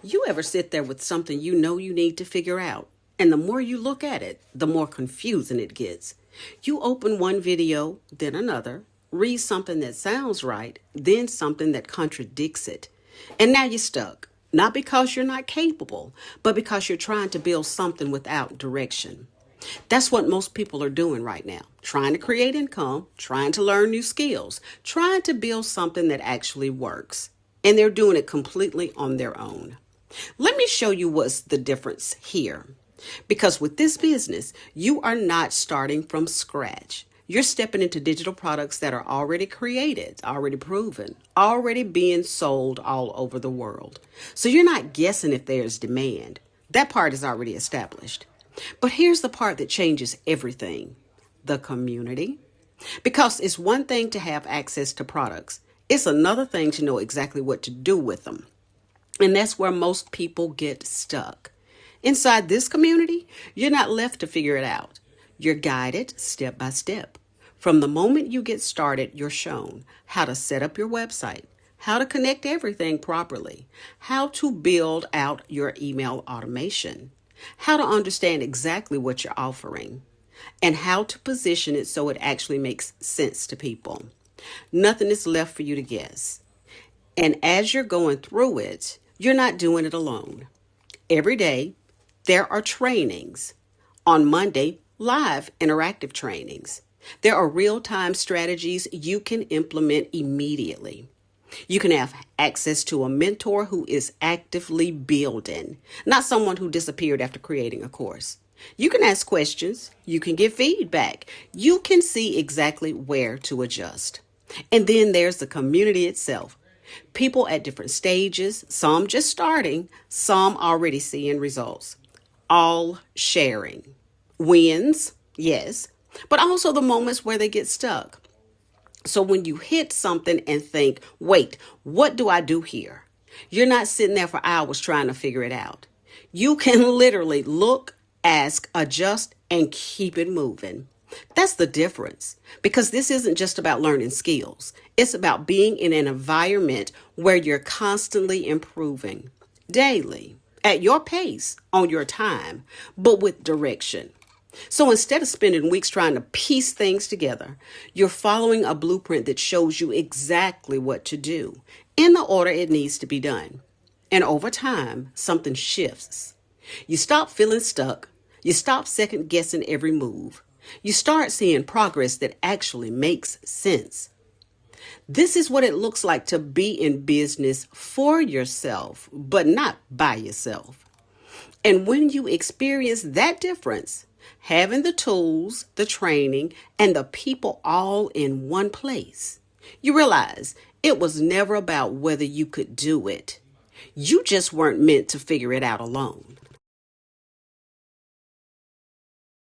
You ever sit there with something you know you need to figure out, and the more you look at it, the more confusing it gets? You open one video, then another, read something that sounds right, then something that contradicts it. And now you're stuck, not because you're not capable, but because you're trying to build something without direction. That's what most people are doing right now, trying to create income, trying to learn new skills, trying to build something that actually works. And they're doing it completely on their own. Let me show you what's the difference here. Because with this business, you are not starting from scratch. You're stepping into digital products that are already created, already proven, already being sold all over the world. So you're not guessing if there's demand. That part is already established. But here's the part that changes everything: the community. Because it's one thing to have access to products, it's another thing to know exactly what to do with them. And that's where most people get stuck. Inside this community, you're not left to figure it out. You're guided step by step. From the moment you get started, you're shown how to set up your website, how to connect everything properly, how to build out your email automation, how to understand exactly what you're offering, and how to position it so it actually makes sense to people. Nothing is left for you to guess. And as you're going through it, you're not doing it alone. Every day, there are trainings. On Monday, live interactive trainings. There are real-time strategies you can implement immediately. You can have access to a mentor who is actively building, not someone who disappeared after creating a course. You can ask questions. You can get feedback. You can see exactly where to adjust. And then there's the community itself. People at different stages, some just starting, some already seeing results, all sharing. Wins, yes, but also the moments where they get stuck. So when you hit something and think, wait, what do I do here? You're not sitting there for hours trying to figure it out. You can literally look, ask, adjust, and keep it moving. That's the difference, because this isn't just about learning skills. It's about being in an environment where you're constantly improving daily, at your pace, on your time, but with direction. So instead of spending weeks trying to piece things together, you're following a blueprint that shows you exactly what to do in the order it needs to be done. And over time, something shifts. You stop feeling stuck. You stop second guessing every move. You start seeing progress that actually makes sense. This is what it looks like to be in business for yourself, but not by yourself. And when you experience that difference, having the tools, the training, and the people all in one place, you realize it was never about whether you could do it. You just weren't meant to figure it out alone.